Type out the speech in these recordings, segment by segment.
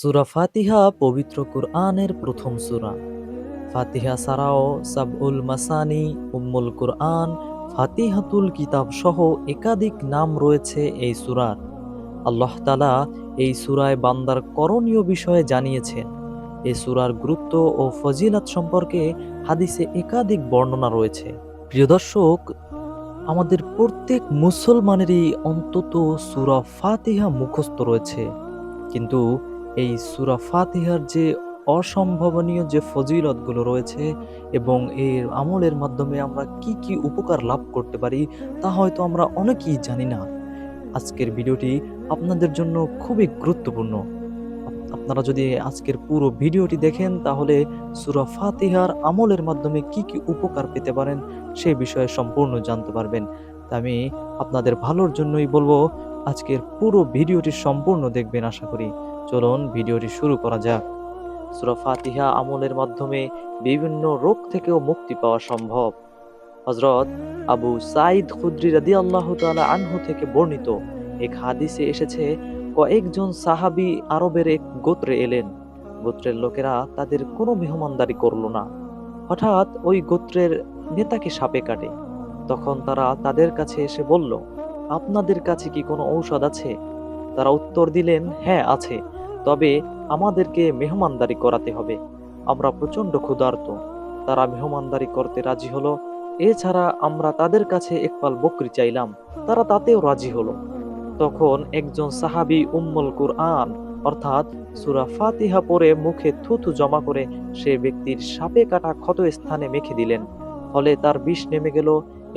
সূরা ফাতিহা পবিত্র কুরআনের প্রথম সূরা। ফাতিহা ছাড়াও সাবউল মাসানি, উম্মুল কুরআন, ফাতিহাতুল কিতাব সহ একাধিক নাম রয়েছে এই সূরার। আল্লাহ তাআলা এই সূরায় বান্দার করণীয় বিষয়ে জানিয়েছেন। এই সূরার গুরুত্ব ও ফজিলত সম্পর্কে হাদিসে একাধিক বর্ণনা রয়েছে। প্রিয় দর্শক, আমাদের প্রত্যেক মুসলমানেরই অন্তত সূরা ফাতিহা মুখস্থ রয়েছে, কিন্তু এই সূরা ফাতিহার যে অসম্ভাবনীয় যে ফজিলতগুলো রয়েছে এবং এর আমলের মাধ্যমে আমরা কি কি উপকার লাভ করতে পারি তা হয়তো আমরা অনেকেই জানি না। আজকের ভিডিওটি আপনাদের জন্য খুবই গুরুত্বপূর্ণ। আপনারা যদি আজকের পুরো ভিডিওটি দেখেন তাহলে সূরা ফাতিহার আমলের মাধ্যমে কি কি উপকার পেতে পারেন সে বিষয়ে সম্পূর্ণ জানতে পারবেন। তা আমি আপনাদের ভালোর জন্যই বলবো আজকের পুরো ভিডিওটি সম্পূর্ণ দেখবেন আশা করি। চলুন ভিডিওটি শুরু করা যাক। সূরা ফাতিহা আমলের মাধ্যমে বিভিন্ন রোগ থেকেও মুক্তি পাওয়া সম্ভব। হযরত আবু সাঈদ খুদরি রাদিয়াল্লাহু তাআলা আনহু থেকে বর্ণিত এক হাদিসে এসেছে, কয়েকজন সাহাবী আরবের এক গোত্রে এলেন। গোত্রের লোকেরা তাদের কোনো মেহমানদারি করল না। হঠাৎ ওই গোত্রের নেতাকে সাপে কাটে। তখন তারা তাদের কাছে এসে বলল, আপনাদের কাছে কি কোনো ঔষধ আছে? তারা উত্তর দিলেন, হ্যাঁ আছে, তবে আমাদেরকে মেহমানদারি করাতে হবে, আমরা প্রচন্ড ক্ষুধার্ত। তারা মেহমানদারি করতে রাজি হলো। এছাড়া আমরা তাদের কাছে এক পাল বকরি চাইলাম, তারা তাতেও রাজি হলো। তখন একজন সাহাবী উম্মুল কুরআন অর্থাৎ সূরা ফাতিহা পড়ে মুখে থুথু জমা করে সে ব্যক্তির সাপে কাটা ক্ষত স্থানে মেখে দিলেন। ফলে তার বিষ নেমে গেল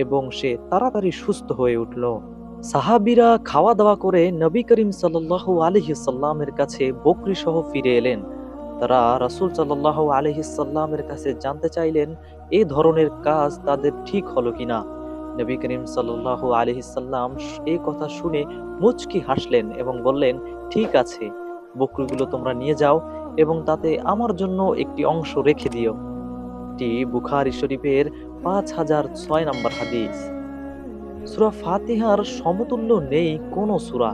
এবং সে তাড়াতাড়ি সুস্থ হয়ে উঠল। সাহাবীরা খাওয়া দাওয়া করে নবী করিম সাল্লাল্লাহু আলাইহি সাল্লামের কাছে বকরি সহ ফিরে এলেন। তারা রাসূল সাল্লাল্লাহু আলাইহি সাল্লামের কাছে জানতে চাইলেন এই ধরনের কাজ তাদের ঠিক হলো কিনা। নবী করিম সাল্লাল্লাহু আলাইহি সাল্লাম এই কথা শুনে মুচকি হাসলেন এবং বললেন, ঠিক আছে, বকরিগুলো তোমরা নিয়ে যাও এবং তাতে আমার জন্য একটি অংশ রেখে দিও। এটি বুখারী শরীফের 5006 নম্বর হাদিস। সূরা ফাতিহার সমতুল্য নেই কোনো সূরা।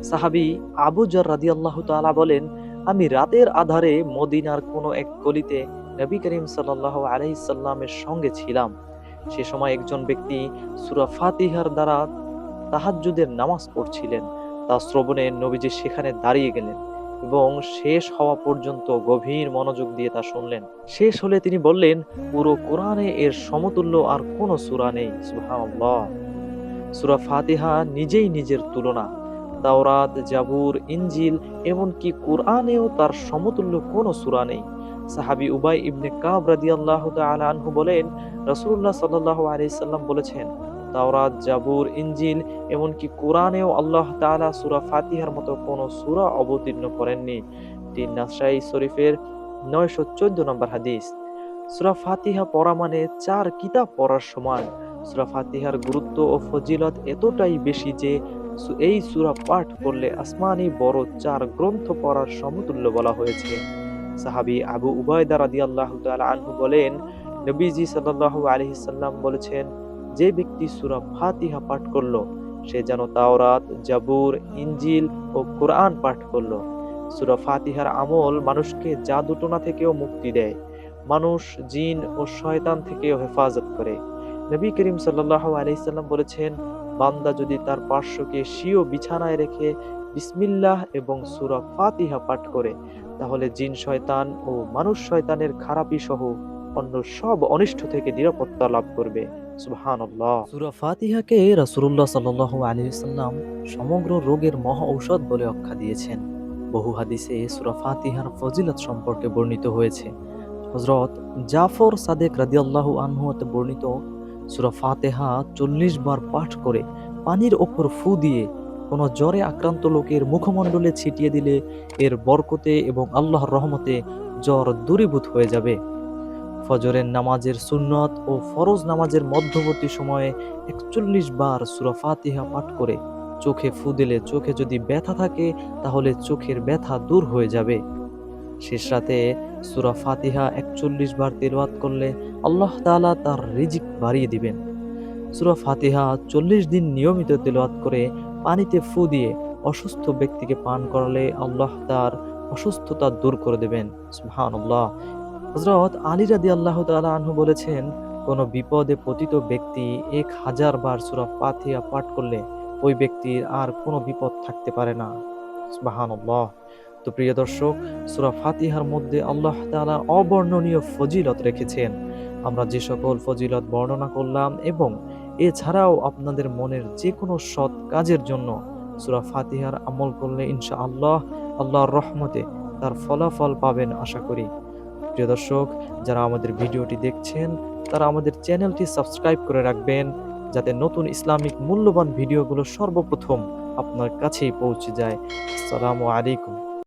সাহাবী আবু যর রাদিয়াল্লাহু তাআলা বলেন, আমি রাতের আধারে মদিনার কোনো এক গলিতে নবী করিম সাল্লাল্লাহু আলাইহি সাল্লামের সঙ্গে ছিলাম। সে সময় একজন ব্যক্তি সূরা ফাতিহার দ্বারা তাহাজ্জুদের নামাজ পড়ছিলেন। তা শ্রবণে নবীজি সেখানে দাঁড়িয়ে গেলেন এবং শেষ হওয়া পর্যন্ত গভীর মনোযোগ দিয়ে তা শুনলেন। শেষ হলে তিনি বললেন, পুরো কোরআনে এর সমতুল্য আর কোনো সূরা নেই। সুবহানাল্লাহ। সূরা ফাতিহা নিজেই নিজের তুলনা। তাওরাত, জাবুর, ইনজিল এমনকি কুরআনেও তার সমতুল্য কোনো সূরা নেই। সাহাবী উবাই ইবনে কাব রাদিয়াল্লাহু তাআলা আনহু বলেন, রাসূলুল্লাহ সাল্লাল্লাহু আলাইহি সাল্লাম বলেছেন, তাওরাত, জাবুর, ইনজিল এমনকি কুরআনেও আল্লাহ তাআলা সূরা ফাতিহার মতো কোনো সূরা অবতীর্ণ করেননি। এটি নাসাঈ শরীফের 914 নম্বর হাদিস। সূরা ফাতিহা পড়া মানে 4 কিতাব পড়ার সমান। সূরা ফাতিহার গুরুত্ব ও ফজিলত এতটাই বেশি যে এই সূরা পাঠ করলে আসমানি বড় 4 গ্রন্থ পড়ার সমতুল্য বলা হয়েছে। সাহাবী আবু উবায়দা রাদিয়াল্লাহু তাআলা আনহু বলেন, নবীজি সাল্লাল্লাহু আলাইহি সাল্লাম বলেছেন, যে ব্যক্তি সূরা ফাতিহা পাঠ করলো সে যেন তাওরাত, জাবুর, ইনজিল ও কুরআন পাঠ করলো। সূরা ফাতিহার আমল মানুষকে জাদুটোনা থেকেও মুক্তি দেয়, মানুষ, জিন ও শয়তান থেকেও হেফাজত করে। নবী করিম সাল্লাল্লাহু আলাইহি সাল্লাম বলেছেন, বান্দা যদি তার পার্শ্বকে স্বীয় বিছানায় রেখে বিসমিল্লাহ এবং সূরা ফাতিহা পাঠ করে তাহলে জিন শয়তান ও মানুষ শয়তানের খারাপি সহ অন্য সব অনিষ্ট থেকে নিরাপত্তা লাভ করবে। সুবহানাল্লাহ। সূরা ফাতিহাকে রাসূলুল্লাহ সাল্লাল্লাহু আলাইহি সাল্লাম সমগ্র রোগের মহা ঔষধ বলে আখ্যা দিয়েছেন। বহু হাদিসে সূরা ফাতিহার ফজিলত সম্পর্কে বর্ণিত হয়েছে। হযরত জাফর সাদেক রাদিয়াল্লাহু আনহু হতে বর্ণিত, সূরা ফাতিহা 40 বার পাঠ করে পানির ওপর ফু দিয়ে কোনো জ্বরে আক্রান্ত লোকের মুখমণ্ডলে ছিটিয়ে দিলে এর বরকতে এবং আল্লাহর রহমতে জ্বর দূরীভূত হয়ে যাবে। ফজরের নামাজের সুন্নত ও ফরজ নামাজের মধ্যবর্তী সময়ে 41 বার সূরা ফাতিহা পাঠ করে চোখে ফু দিলে চোখে যদি ব্যথা থাকে তাহলে চোখের ব্যথা দূর হয়ে যাবে। শেষ রাতে সূরা ফাতিহা 41 বার তেলাওয়াত করলে আল্লাহ তাআলা তার রিজিক বাড়িয়ে দিবেন। সূরা ফাতিহা 40 দিন নিয়মিত তেলাওয়াত করে পানিতে ফু দিয়ে অসুস্থ ব্যক্তিকে পান করালে আল্লাহ তার অসুস্থতা দূর করে দেবেন। সুবহানাল্লাহ। হযরত আলী রাদিয়াল্লাহু তাআলা আনহু বলেছেন, কোন বিপদে পতিত ব্যক্তি 1000 বার সূরা ফাতিহা পাঠ করলে ওই ব্যক্তির আর কোনো বিপদ থাকতে পারে না। সুবহানাল্লাহ। তো প্রিয় দর্শক, সূরা ফাতিহার মধ্যে আল্লাহ তাআলা অবর্ণনীয় ফজিলত রেখেছেন। আমরা যে সকল ফজিলত বর্ণনা করলাম এবং এছাড়াও আপনাদের মনের যে কোনো সৎ কাজের জন্য সূরা ফাতিহার আমল করলে ইনশাআল্লাহ আল্লাহর রহমতে তার ফলাফল পাবেন আশা করি। প্রিয় দর্শক, যারা আমাদের ভিডিওটি দেখছেন তারা আমাদের চ্যানেলটি সাবস্ক্রাইব করে রাখবেন, যাতে নতুন ইসলামিক মূল্যবান ভিডিওগুলো সর্বপ্রথম আপনার কাছেই পৌঁছে যায়। আসসালামু আলাইকুম।